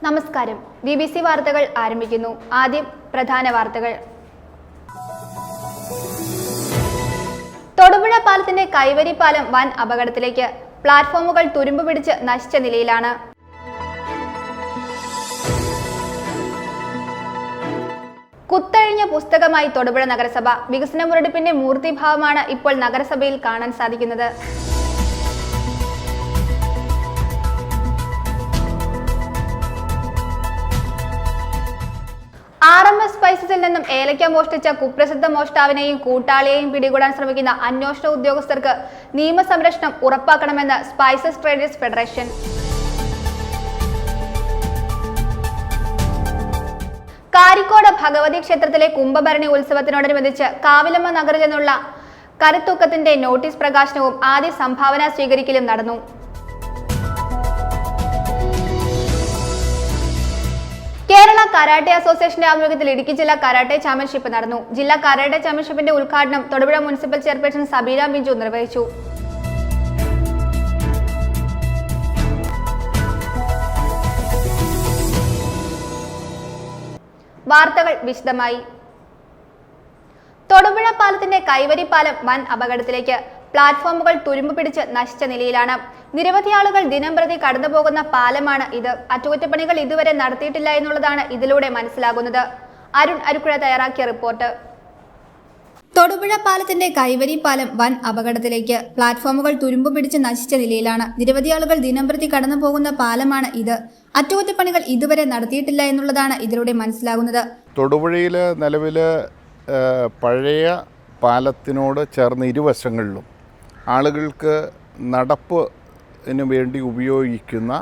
നമസ്കാരം. BBC വാർത്തകൾ ആരംഭിക്കുന്നു. ആദ്യം പ്രധാന വാർത്തകൾ. തൊടുപുഴ പാലത്തിന്റെ കൈവരി പാലം വൻ അപകടത്തിലേക്ക്. പ്ലാറ്റ്ഫോമുകൾ തുരുമ്പ് പിടിച്ച് നശിച്ച നിലയിലാണ്. കുത്തഴിഞ്ഞ പുസ്തകമായി തൊടുപുഴ നഗരസഭ. വികസന മുരടിപ്പിന്റെ മൂർത്തിഭാവമാണ് ഇപ്പോൾ നഗരസഭയിൽ കാണാൻ സാധിക്കുന്നത്. RMS സ്പൈസസിൽ നിന്നും ഏലക്ക മോഷ്ടിച്ച കുപ്രസിദ്ധ മോഷ്ടാവിനെയും കൂട്ടാളിയെയും പിടികൂടാൻ ശ്രമിക്കുന്ന അന്വേഷണ ഉദ്യോഗസ്ഥർക്ക് നിയമസംരക്ഷണം ഉറപ്പാക്കണമെന്ന് spices traders federation. Karikode Bhagavathi ക്ഷേത്രത്തിലെ കുംഭഭരണി ഉത്സവത്തിനോടനുബന്ധിച്ച് കാവിലമ്മ നഗറിൽ നിന്നുള്ള കരുത്തൂക്കത്തിന്റെ നോട്ടീസ് പ്രകാശനവും ആദ്യ സംഭാവന സ്വീകരിക്കലും നടന്നു. കേരള കരാട്ടെ അസോസിയേഷന്റെ ആഭിമുഖ്യത്തിൽ ഇടുക്കി ജില്ലാ കരാട്ടെ ചാമ്പ്യൻഷിപ്പ് നടന്നു. ജില്ലാ കരാട്ടെ ചാമ്പ്യൻഷിപ്പിന്റെ ഉദ്ഘാടനം തൊടുപുഴ മുനിസിപ്പൽ ചെയർപേഴ്സൺ സബീര ബിജു നിർവഹിച്ചു. വാർത്തകൾ വിശദമായി. തൊടുപുഴ പാലത്തിന്റെ കൈവരി പാലം വൻ അപകടത്തിലേക്ക്. പ്ലാറ്റ്ഫോമുകൾ തുരുമ്പ് പിടിച്ച് നശിച്ച നിലയിലാണ്. നിരവധി ആളുകൾ ദിനംപ്രതി കടന്നുപോകുന്ന പാലമാണ് ഇത്. അറ്റകുറ്റപ്പണികൾ ഇതുവരെ നടത്തിയിട്ടില്ല എന്നുള്ളതാണ് ഇതിലൂടെ മനസ്സിലാകുന്നത്. അരുൺ അരുക്കുഴ തയ്യാറാക്കിയ റിപ്പോർട്ട്. തൊടുപുഴ പാലത്തിന്റെ കൈവരി പാലം വൻ അപകടത്തിലേക്ക്. പ്ലാറ്റ്ഫോമുകൾ തുരുമ്പ് പിടിച്ച് നശിച്ച നിലയിലാണ്. നിരവധി ആളുകൾ ദിനംപ്രതി കടന്നു പോകുന്ന പാലമാണ് ഇത്. അറ്റകുറ്റപ്പണികൾ ഇതുവരെ നടത്തിയിട്ടില്ല എന്നുള്ളതാണ് ഇതിലൂടെ മനസ്സിലാകുന്നത്. തൊടുപുഴയിൽ നിലവിൽ പഴയ പാലത്തിനോട് ചേർന്ന് ഇരുവശങ്ങളിലും ആളുകൾക്ക് നടപ്പിന് വേണ്ടി ഉപയോഗിക്കുന്ന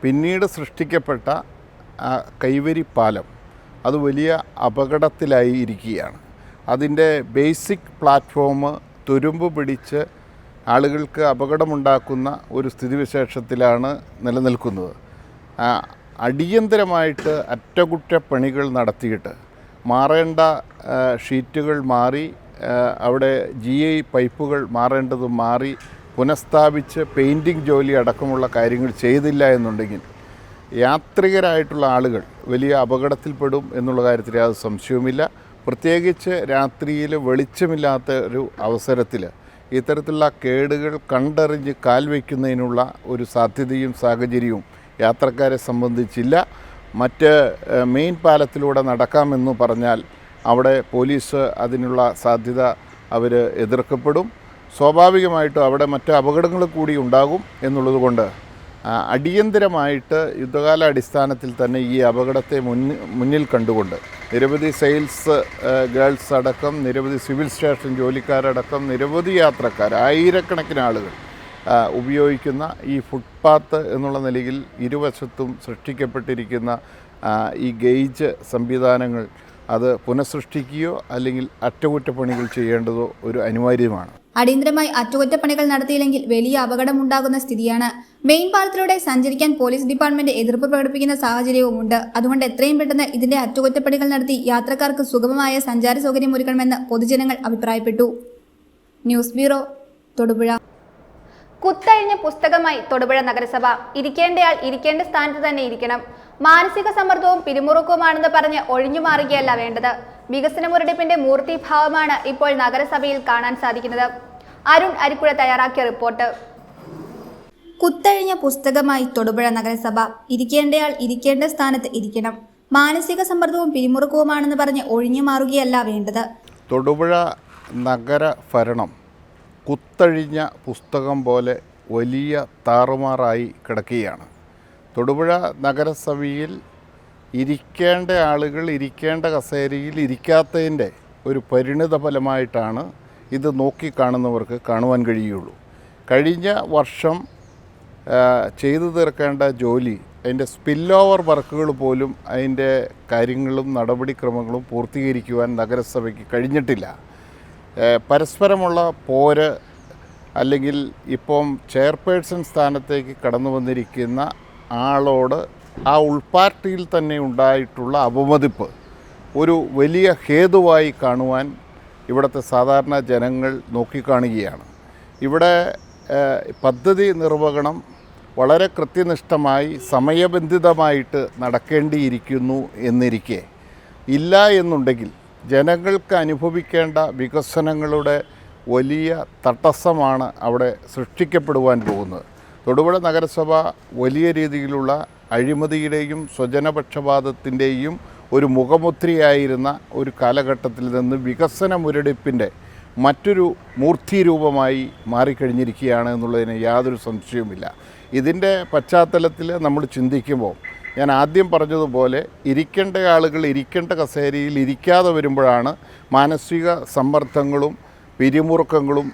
പിന്നീട് സൃഷ്ടിക്കപ്പെട്ട കൈവരി പാലം അത് വലിയ അപകടത്തിലായിരിക്കുകയാണ്. അതിൻ്റെ ബേസിക് പ്ലാറ്റ്ഫോം തുരുമ്പ് പിടിച്ച് ആളുകൾക്ക് അപകടമുണ്ടാക്കുന്ന ഒരു സ്ഥിതിവിശേഷത്തിലാണ് നിലനിൽക്കുന്നത്. അടിയന്തരമായിട്ട് അറ്റകുറ്റപ്പണികൾ നടത്തിയിട്ട് മാറേണ്ട ഷീറ്റുകൾ മാറി അവിടെ GI പൈപ്പുകൾ മാറേണ്ടതും മാറി പുനഃസ്ഥാപിച്ച് പെയിൻറ്റിങ് ജോലി അടക്കമുള്ള കാര്യങ്ങൾ ചെയ്തില്ല എന്നുണ്ടെങ്കിൽ യാത്രികരായിട്ടുള്ള ആളുകൾ വലിയ അപകടത്തിൽപ്പെടും എന്നുള്ള കാര്യത്തിൽ യാതൊരു സംശയവുമില്ല. പ്രത്യേകിച്ച് രാത്രിയിൽ വെളിച്ചമില്ലാത്ത ഒരു അവസരത്തിൽ ഇത്തരത്തിലുള്ള കേടുകൾ കണ്ടറിഞ്ഞ് കാൽവയ്ക്കുന്നതിനുള്ള ഒരു സാധ്യതയും സാഹചര്യവും യാത്രക്കാരെ സംബന്ധിച്ചില്ല. മറ്റ് മെയിൻ പാലത്തിലൂടെ നടക്കാമെന്ന് പറഞ്ഞാൽ അവിടെ പോലീസ് അതിനുള്ള സാധ്യത അവർ എതിർക്കപ്പെടും. സ്വാഭാവികമായിട്ടും അവിടെ മറ്റ് അപകടങ്ങൾ കൂടി ഉണ്ടാകും എന്നുള്ളത് കൊണ്ട് അടിയന്തരമായിട്ട് യുദ്ധകാല അടിസ്ഥാനത്തിൽ തന്നെ ഈ അപകടത്തെ മുന്നിൽ കണ്ടുകൊണ്ട് നിരവധി സെയിൽസ് ഗേൾസ് അടക്കം, നിരവധി സിവിൽ സ്റ്റേഷൻ ജോലിക്കാരടക്കം, നിരവധി യാത്രക്കാർ, ആയിരക്കണക്കിന് ആളുകൾ ഉപയോഗിക്കുന്ന ഈ ഫുട്പാത്ത് എന്നുള്ള നിലയിൽ ഇരുവശത്തും സൃഷ്ടിക്കപ്പെട്ടിരിക്കുന്ന ഈ ഗേജ് സംവിധാനങ്ങൾ അത് പുനഃസൃഷ്ടിക്കുകയോ അല്ലെങ്കിൽ അറ്റകുറ്റപ്പണികൾ ചെയ്യേണ്ടതോ ഒരു അനിവാര്യമാണ്. അടിയന്തരമായി അറ്റകുറ്റപ്പണികൾ നടത്തിയില്ലെങ്കിൽ വലിയ അപകടമുണ്ടാകുന്ന സ്ഥിതിയാണ്. മെയിൻ പാലത്തിലൂടെ സഞ്ചരിക്കാൻ പോലീസ് ഡിപ്പാർട്ട്മെന്റ് എതിർപ്പ് പ്രകടിപ്പിക്കുന്ന സാഹചര്യവുമുണ്ട്. അതുകൊണ്ട് എത്രയും പെട്ടെന്ന് ഇതിന്റെ അറ്റകുറ്റപ്പണികൾ നടത്തി യാത്രക്കാർക്ക് സുഗമമായ സഞ്ചാര സൗകര്യം ഒരുക്കണമെന്ന് പൊതുജനങ്ങൾ അഭിപ്രായപ്പെട്ടു. News bureau, Thodupuzha. കുത്തഴിഞ്ഞ പുസ്തകമായി തൊടുപുഴ നഗരസഭ. ഇരിക്കേണ്ടയാൾ ഇരിക്കേണ്ട സ്ഥാനത്ത് തന്നെ ഇരിക്കണം. മാനസിക സമ്മർദ്ദവും പിരിമുറുക്കവുമാണെന്ന് പറഞ്ഞ് ഒഴിഞ്ഞു മാറുകയല്ല വേണ്ടത്. വികസന മുരടിപ്പിന്റെ മൂർത്തിഭാവമാണ് ഇപ്പോൾ നഗരസഭയിൽ കാണാൻ സാധിക്കുന്നത്. അരുൺ അരിക്കുഴ തയ്യാറാക്കിയ റിപ്പോർട്ട്. കുത്തഴിഞ്ഞ പുസ്തകമായി തൊടുപുഴ നഗരസഭ. ഇരിക്കേണ്ടയാൾ ഇരിക്കേണ്ട സ്ഥാനത്ത് ഇരിക്കണം. മാനസിക സമ്മർദ്ദവും പിരിമുറുക്കവുമാണെന്ന് പറഞ്ഞ് ഒഴിഞ്ഞു മാറുകയല്ല വേണ്ടത്. തൊടുപുഴ നഗര ഭരണം കുത്തഴിഞ്ഞ പുസ്തകം പോലെ വലിയ താറുമാറായി കിടക്കുകയാണ്. തൊടുപുഴ നഗരസഭയിൽ ഇരിക്കേണ്ട ആളുകൾ ഇരിക്കേണ്ട കസേരയിൽ ഇരിക്കാത്തതിൻ്റെ ഒരു പരിണിത ഫലമായിട്ടാണ് ഇത് നോക്കിക്കാണുന്നവർക്ക് കാണുവാൻ കഴിയുള്ളൂ. കഴിഞ്ഞ വർഷം ചെയ്തു തീർക്കേണ്ട ജോലി, അതിൻ്റെ സ്പിൽ ഓവർ വർക്കുകൾ പോലും അതിൻ്റെ കാര്യങ്ങളും നടപടിക്രമങ്ങളും പൂർത്തീകരിക്കുവാൻ നഗരസഭയ്ക്ക് കഴിഞ്ഞിട്ടില്ല. പരസ്പരമുള്ള പോര് അല്ലെങ്കിൽ ഇപ്പം ചെയർപേഴ്സൺ സ്ഥാനത്തേക്ക് കടന്നു വന്നിരിക്കുന്ന ആളോട് ആ ഉൾപാർട്ടിയിൽ തന്നെ ഉണ്ടായിട്ടുള്ള അപമതിപ്പ് ഒരു വലിയ ഹേതുവായി കാണുവാൻ ഇവിടുത്തെ സാധാരണ ജനങ്ങൾ നോക്കിക്കാണുകയാണ്. ഇവിടെ പദ്ധതി നിർവഹണം വളരെ കൃത്യനിഷ്ഠമായി സമയബന്ധിതമായിട്ട് നടക്കേണ്ടിയിരിക്കുന്നു എന്നിരിക്കെ ഇല്ല എന്നുണ്ടെങ്കിൽ ജനങ്ങൾക്ക് അനുഭവിക്കേണ്ട വികസനങ്ങളുടെ വലിയ തടസ്സമാണ് അവിടെ സൃഷ്ടിക്കപ്പെടുവാൻ പോകുന്നത്. തൊടുപുഴ നഗരസഭ വലിയ രീതിയിലുള്ള അഴിമതിയുടെയും സ്വജനപക്ഷപാതത്തിൻ്റെയും ഒരു മുഖമുദ്രയായിരുന്ന ഒരു കാലഘട്ടത്തിൽ നിന്ന് വികസന മുരടിപ്പിൻ്റെ മറ്റൊരു മൂർത്തിരൂപമായി മാറിക്കഴിഞ്ഞിരിക്കുകയാണ് എന്നുള്ളതിന് യാതൊരു സംശയവുമില്ല. ഇതിൻ്റെ പശ്ചാത്തലത്തിൽ നമ്മൾ ചിന്തിക്കുമ്പോൾ ഞാൻ ആദ്യം പറഞ്ഞതുപോലെ ഇരിക്കേണ്ട ആളുകൾ ഇരിക്കേണ്ട കസേരയിൽ ഇരിക്കാതെ വരുമ്പോഴാണ് മാനസിക സമ്മർദ്ദങ്ങളും പിരിമുറുക്കങ്ങളും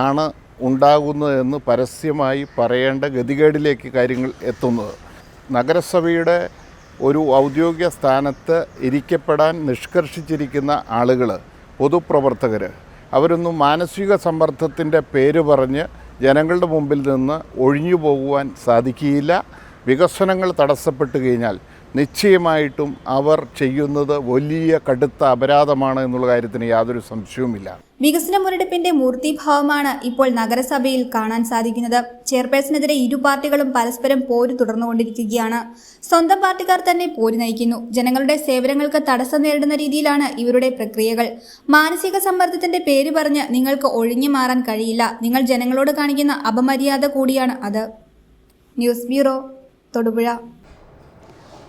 ആണ് ഉണ്ടാകുന്നതെന്ന് പരസ്യമായി പറയേണ്ട ഗതികേടിലേക്ക് കാര്യങ്ങൾ എത്തുന്നത്. നഗരസഭയുടെ ഒരു ഔദ്യോഗിക സ്ഥാനത്ത് ഇരിക്കപ്പെടാൻ നിഷ്കർഷിച്ചിരിക്കുന്ന ആളുകൾ, പൊതുപ്രവർത്തകർ, അവരൊന്നും മാനസിക സമ്മർദ്ദത്തിൻ്റെ പേര് പറഞ്ഞ് ജനങ്ങളുടെ മുമ്പിൽ നിന്ന് ഒഴിഞ്ഞു പോകുവാൻ സാധിക്കുകയില്ല. വികസനങ്ങൾ തടസ്സപ്പെട്ട് കഴിഞ്ഞാൽ നിശ്ചയമായിട്ടും അവർ ചെയ്യുന്നത് വലിയ കടുത്ത അപരാധമാണ് എന്നുള്ള കാര്യത്തിന് യാതൊരു സംശയവുമില്ല. വികസന മുരടിപ്പിന്റെ മൂർത്തിഭാവമാണ് ഇപ്പോൾ നഗരസഭയിൽ കാണാൻ സാധിക്കുന്നത്. ചെയർപേഴ്സണെതിരെ ഇരു പാർട്ടികളും പരസ്പരം പോര് തുടർന്നുകൊണ്ടിരിക്കുകയാണ്. സ്വന്തം പാർട്ടിക്കാർ തന്നെ പോര് നയിക്കുന്നു. ജനങ്ങളുടെ സേവനങ്ങൾക്ക് തടസ്സം നേരിടുന്ന രീതിയിലാണ് ഇവരുടെ പ്രക്രിയകൾ. മാനസിക സമ്മർദ്ദത്തിന്റെ പേര് പറഞ്ഞ് നിങ്ങൾക്ക് ഒഴിഞ്ഞു മാറാൻ കഴിയില്ല. നിങ്ങൾ ജനങ്ങളോട് കാണിക്കുന്ന അപമര്യാദ കൂടിയാണ് അത്. News bureau, Thodupuzha.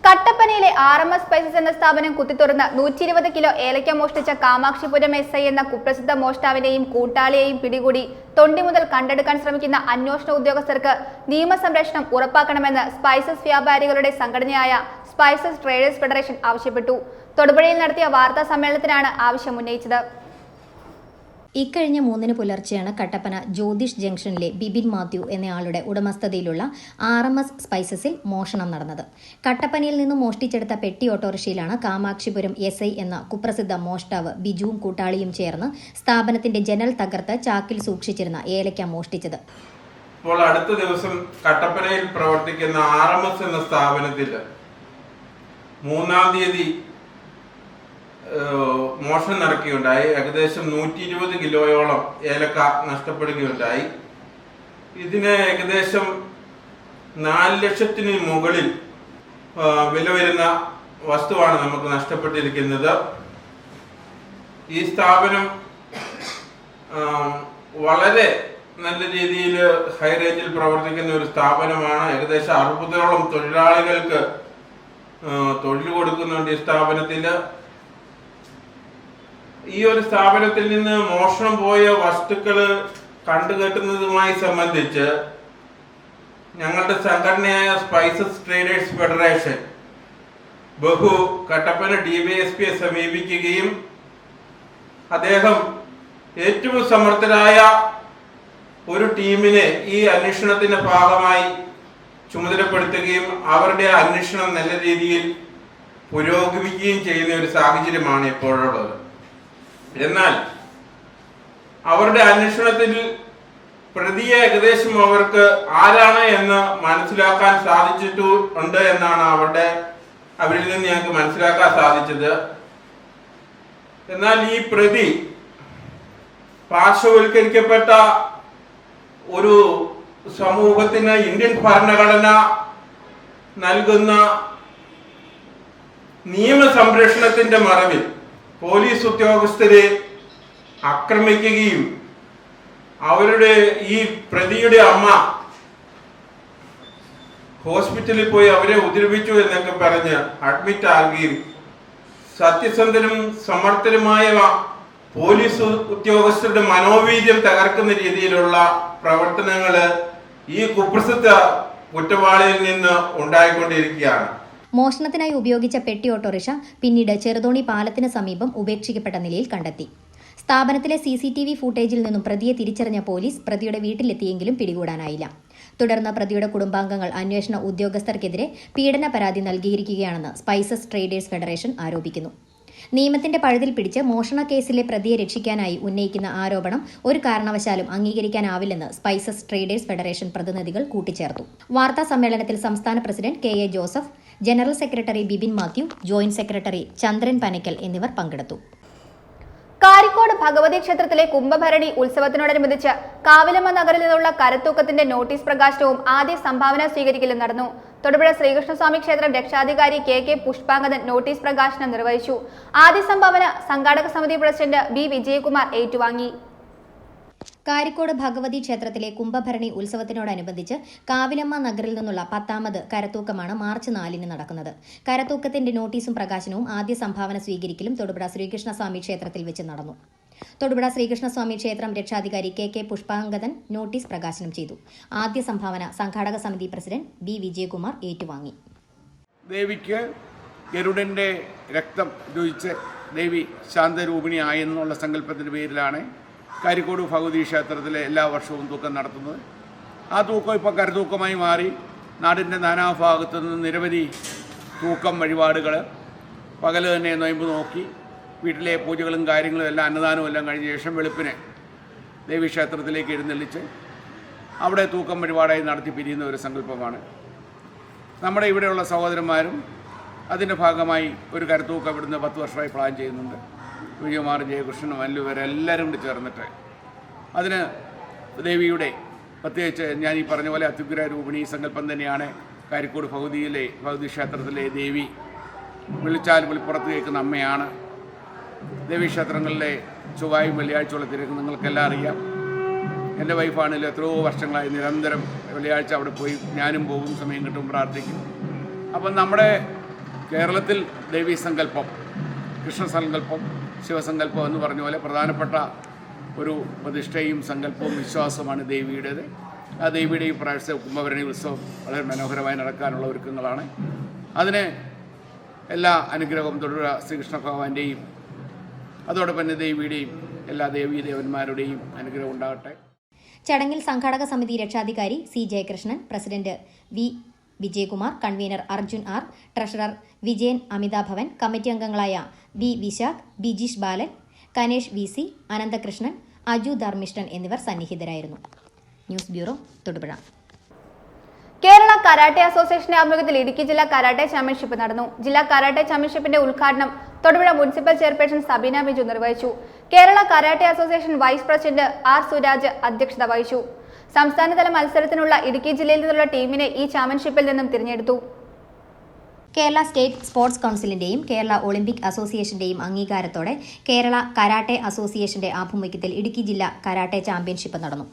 കട്ടപ്പനയിലെ RMS സ്പൈസസ് എന്ന സ്ഥാപനം കുത്തിത്തുറന്ന് 120 കിലോ ഏലക്ക മോഷ്ടിച്ച കാമാക്ഷിപുരം SI എന്ന കുപ്രസിദ്ധ മോഷ്ടാവിനെയും കൂട്ടാളിയെയും പിടികൂടി തൊണ്ടി മുതൽ കണ്ടെടുക്കാൻ ശ്രമിക്കുന്ന അന്വേഷണ ഉദ്യോഗസ്ഥർക്ക് നിയമസംരക്ഷണം ഉറപ്പാക്കണമെന്ന് സ്പൈസസ് വ്യാപാരികളുടെ സംഘടനയായ സ്പൈസസ് ട്രേഡേഴ്സ് ഫെഡറേഷൻ ആവശ്യപ്പെട്ടു. തൊടുപുഴയിൽ നടത്തിയ വാർത്താ സമ്മേളനത്തിലാണ് ആവശ്യം ഉന്നയിച്ചത്. ഇക്കഴിഞ്ഞ 3 പുലർച്ചെയാണ് കട്ടപ്പന ജ്യോതിഷ് ജംഗ്ഷനിലെ ബിബിൻ മാത്യു എന്നയാളുടെ ഉടമസ്ഥതയിലുള്ള RMS സ്പൈസസിൽ മോഷണം നടന്നത്. കട്ടപ്പനയിൽ നിന്നും മോഷ്ടിച്ചെടുത്ത പെട്ടി ഓട്ടോറിക്ഷയിലാണ് കാമാക്ഷിപുരം SI എന്ന കുപ്രസിദ്ധ മോഷ്ടാവ് ബിജുവും കൂട്ടാളിയും ചേർന്ന് സ്ഥാപനത്തിന്റെ ജനൽ തകർത്ത് ചാക്കിൽ സൂക്ഷിച്ചിരുന്ന ഏലക്ക മോഷ്ടിച്ചത്. ഇപ്പോൾ അടുത്ത ദിവസം കട്ടപ്പനയിൽ പ്രവർത്തിക്കുന്ന RMS എന്ന സ്ഥാപനത്തിൽ 3-ാം തീയതി മോഷണം നടക്കുകയുണ്ടായി. ഏകദേശം 120 കിലോയോളം ഏലക്ക നഷ്ടപ്പെടുകയുണ്ടായി. ഇതിന് ഏകദേശം 4 ലക്ഷത്തിന് മുകളിൽ വില വരുന്ന വസ്തുവാണ് നമുക്ക് നഷ്ടപ്പെട്ടിരിക്കുന്നത്. ഈ സ്ഥാപനം വളരെ നല്ല രീതിയിൽ ഹൈ റേഞ്ചിൽ പ്രവർത്തിക്കുന്ന ഒരു സ്ഥാപനമാണ്. ഏകദേശം 60ഓളം തൊഴിലാളികൾക്ക് തൊഴിൽ കൊടുക്കുന്നുണ്ട് ഈ സ്ഥാപനത്തിൽ. ഈ ഒരു സ്ഥാപനത്തിൽ നിന്ന് മോഷണം പോയ വസ്തുക്കൾ കണ്ടുകെട്ടുന്നതുമായി സംബന്ധിച്ച് ഞങ്ങളുടെ സംഘടനയായ സ്പൈസസ് ട്രേഡേഴ്സ് ഫെഡറേഷൻ കട്ടപ്പന DYSPയെ സമീപിക്കുകയും അദ്ദേഹം ഏറ്റവും സമർത്ഥരായ ഒരു ടീമിനെ ഈ അന്വേഷണത്തിന്റെ ഭാഗമായി ചുമതലപ്പെടുത്തുകയും അവരുടെ അന്വേഷണം നല്ല രീതിയിൽ പുരോഗമിക്കുകയും ചെയ്യുന്ന ഒരു സാഹചര്യമാണ് ഇപ്പോഴുള്ളത്. എന്നാൽ അവരുടെ അന്വേഷണത്തിൽ പ്രതിയെ ഏകദേശം അവർക്ക് ആരാണ് എന്ന് മനസ്സിലാക്കാൻ സാധിച്ചിട്ടുണ്ട് എന്നാണ് അവരിൽ നിന്ന് ഞങ്ങൾക്ക് മനസ്സിലാക്കാൻ സാധിച്ചത്. എന്നാൽ ഈ പ്രതി പാർശ്വവൽക്കരിക്കപ്പെട്ട ഒരു സമൂഹത്തിന് ഇന്ത്യൻ ഭരണഘടന നൽകുന്ന നിയമസംരക്ഷണത്തിന്റെ മറവിൽ പോലീസ് ഉദ്യോഗസ്ഥരെ ആക്രമിക്കുകയും അവരുടെ ഈ പ്രതിയുടെ അമ്മ ഹോസ്പിറ്റലിൽ പോയി അവരെ ഉപദ്രവിച്ചു എന്നൊക്കെ പറഞ്ഞ് അഡ്മിറ്റ് ആകുകയും സത്യസന്ധരും സമർത്ഥരുമായ പോലീസ് ഉദ്യോഗസ്ഥരുടെ മനോവീര്യം തകർക്കുന്ന രീതിയിലുള്ള പ്രവർത്തനങ്ങൾ ഈ കുപ്രസിദ്ധ കുറ്റവാളിയിൽ നിന്ന് ഉണ്ടായിക്കൊണ്ടിരിക്കുകയാണ്. മോഷണത്തിനായി ഉപയോഗിച്ച പെട്ടി ഓട്ടോറിക്ഷ പിന്നീട് ചെറുതോണി പാലത്തിന് സമീപം ഉപേക്ഷിക്കപ്പെട്ട നിലയിൽ കണ്ടെത്തി. സ്ഥാപനത്തിലെ CCTV ഫൂട്ടേജിൽ നിന്നും പ്രതിയെ തിരിച്ചറിഞ്ഞ പോലീസ് പ്രതിയുടെ വീട്ടിലെത്തിയെങ്കിലും പിടികൂടാനായില്ല. തുടർന്ന് പ്രതിയുടെ കുടുംബാംഗങ്ങൾ അന്വേഷണ ഉദ്യോഗസ്ഥർക്കെതിരെ പീഡന പരാതി നൽകിയിരിക്കുകയാണെന്ന് സ്പൈസസ് ട്രേഡേഴ്സ് ഫെഡറേഷൻ ആരോപിക്കുന്നു. നിയമത്തിന്റെ പഴുതിൽ പിടിച്ച് മോഷണ കേസിലെ പ്രതിയെ രക്ഷിക്കാനായി ഉന്നയിക്കുന്ന ആരോപണം ഒരു കാരണവശാലും അംഗീകരിക്കാനാവില്ലെന്ന് സ്പൈസസ് ട്രേഡേഴ്സ് ഫെഡറേഷൻ പ്രതിനിധികൾ കൂട്ടിച്ചേർത്തു. വാർത്താ സമ്മേളനത്തിൽ സംസ്ഥാന president KA Joseph, general secretary Bibin Mathew, joint secretary Chandran Panakkal എന്നിവർ പങ്കെടുത്തു. കാരിക്കോട് ഭഗവതി ക്ഷേത്രത്തിലെ കുംഭഭരണി ഉത്സവത്തിനോടനുബന്ധിച്ച് കാവിലമ്മ നഗറിൽ നിന്നുള്ള കരത്തൂക്കത്തിന്റെ നോട്ടീസ് പ്രകാശനവും ആദ്യ സംഭാവന സ്വീകരിക്കലും നടന്നു. തൊടുപുഴ ശ്രീകൃഷ്ണസ്വാമി ക്ഷേത്രം രക്ഷാധികാരി കെ പുഷ്പാങ്കദൻ നോട്ടീസ് പ്രകാശനം നിർവഹിച്ചു. ആദ്യ സംഭാവന സംഘാടക സമിതി പ്രസിഡന്റ് ബി വിജയകുമാർ ഏറ്റുവാങ്ങി. കാരിക്കോട് ഭഗവതി ക്ഷേത്രത്തിലെ കുംഭഭരണി ഉത്സവത്തിനോടനുബന്ധിച്ച് കാവിലമ്മ നഗറിൽ നിന്നുള്ള 10ാമത് കരത്തൂക്കമാണ് മാർച്ച് 4-ന് നടക്കുന്നത്. കരത്തൂക്കത്തിന്റെ നോട്ടീസും പ്രകാശനവും ആദ്യ സംഭാവന സ്വീകരിക്കലും തൊടുപുഴ ശ്രീകൃഷ്ണസ്വാമി ക്ഷേത്രത്തിൽ വെച്ച് നടന്നു. തൊടുപുഴ ശ്രീകൃഷ്ണസ്വാമി ക്ഷേത്രം രക്ഷാധികാരി കെ പുഷ്പാങ്കദൻ നോട്ടീസ് പ്രകാശനം ചെയ്തു. ആദ്യ സംഭാവന സംഘാടക സമിതി പ്രസിഡന്റ് ബി വിജയകുമാർ ഏറ്റുവാങ്ങി. ദേവിക്ക് ഗരുഡന്റെ രക്തം രുചിച്ച് ദേവി ശാന്തരൂപിണിയായെന്നുള്ള സങ്കല്പത്തിൻ്റെ പേരിലാണ് കാരിക്കോട് ഭഗവതി ക്ഷേത്രത്തിലെ എല്ലാ വർഷവും തൂക്കം നടത്തുന്നത്. ആ തൂക്കം ഇപ്പോൾ കരതൂക്കമായി മാറി. നാടിൻ്റെ നാനാഭാഗത്തു നിന്ന് നിരവധി തൂക്കം വഴിപാടുകൾ പകൽ തന്നെ നൊയമ്പ് നോക്കി വീട്ടിലെ പൂജകളും കാര്യങ്ങളും എല്ലാം അന്നദാനവും എല്ലാം കഴിഞ്ഞ ശേഷം വെളുപ്പിനെ ദേവീക്ഷേത്രത്തിലേക്ക് എഴുന്നള്ളിച്ച് അവിടെ തൂക്കം വഴിപാടായി നടത്തി പിരിയുന്ന ഒരു സങ്കല്പമാണ്. നമ്മുടെ ഇവിടെയുള്ള സഹോദരന്മാരും അതിൻ്റെ ഭാഗമായി ഒരു കരത്തൂക്കം ഇവിടുന്ന് 10 വർഷമായി പ്ലാൻ ചെയ്യുന്നുണ്ട്. വിജയകുമാർ, ജയകൃഷ്ണൻ, വല്ലുവർ എല്ലാവരും കൂടി ചേർന്നിട്ട് അതിന് ദേവിയുടെ പ്രത്യേകിച്ച് ഞാൻ ഈ പറഞ്ഞ പോലെ അത്യുഗ്ര രൂപിണി സങ്കല്പം തന്നെയാണ് കാരിക്കോട് ഭഗവതി ക്ഷേത്രത്തിലെ ദേവി. വിളിച്ചാൽ വിളിപ്പുറത്ത് കേൾക്കുന്ന അമ്മയാണ്. ദേവീക്ഷേത്രങ്ങളിലെ ചൊവ്വായും വെള്ളിയാഴ്ചയുള്ള തിരക്ക് നിങ്ങൾക്കെല്ലാം അറിയാം. എൻ്റെ വൈഫാണെങ്കിലും എത്രയോ വർഷങ്ങളായി നിരന്തരം വെള്ളിയാഴ്ച അവിടെ പോയി ഞാനും പോകും, സമയം കിട്ടും, പ്രാർത്ഥിക്കും. അപ്പം നമ്മുടെ കേരളത്തിൽ ദേവീ സങ്കല്പം, കൃഷ്ണസങ്കല്പം, ശിവസങ്കല്പം എന്ന് പറഞ്ഞ പോലെ പ്രധാനപ്പെട്ട ഒരു പ്രതിഷ്ഠയും സങ്കല്പവും വിശ്വാസമാണ് ദേവിയുടേത്. ആ ദേവിയുടെ ഈ പ്രാവശ്യത്തെ കുംഭഭരണി ഉത്സവം വളരെ മനോഹരമായി നടക്കാനുള്ള ഒരുക്കങ്ങളാണ്. അതിന് എല്ലാ അനുഗ്രഹവും തൊടുപുഴ ശ്രീകൃഷ്ണ ഭഗവാന്റെയും അതോടൊപ്പം തന്നെ ദേവിയുടെയും എല്ലാ ദേവീദേവന്മാരുടെയും അനുഗ്രഹം ഉണ്ടാകട്ടെ. ചടങ്ങിൽ സംഘാടക സമിതി രക്ഷാധികാരി C Jayakrishnan, president V Vijayakumar, convener Arjun R, treasurer Vijayan Amithabhavan, committee അംഗങ്ങളായ B Vishakh, Bijeesh Balan, Kanesh V C, Ananthakrishnan, Aju Dharmishtan എന്നിവർ സന്നിഹിതരായിരുന്നു. News bureau, Thodupuzha. Kerala karate അസോസിയേഷന്റെ ആഭിമുഖ്യത്തിൽ ഇടുക്കി ജില്ലാ കരാട്ടെ ചാമ്പ്യൻഷിപ്പ് നടന്നു. ജില്ലാ കരാട്ടെ ചാമ്പ്യൻഷിപ്പിന്റെ ഉദ്ഘാടനം തൊടുപുഴ മുനിസിപ്പൽ ചെയർപേഴ്സൺ സബീന ബിജു നിർവഹിച്ചു. Kerala karate association vice president R Suraj അധ്യക്ഷത വഹിച്ചു. സംസ്ഥാനതല മത്സരത്തിനുള്ള ഇടുക്കി ജില്ലയിൽ നിന്നുള്ള ടീമിനെ ഈ ചാമ്പ്യൻഷിപ്പിൽ നിന്നും തിരഞ്ഞെടുത്തു. കേരള സ്റ്റേറ്റ് സ്പോർട്സ് കൗൺസിലിന്റെയും കേരള ഒളിമ്പിക് അസോസിയേഷന്റെയും അംഗീകാരത്തോടെ കേരള കരാട്ടെ അസോസിയേഷന്റെ ആഭിമുഖ്യത്തിൽ ഇടുക്കി ജില്ലാ കരാട്ടെ ചാമ്പ്യൻഷിപ്പ് നടന്നു.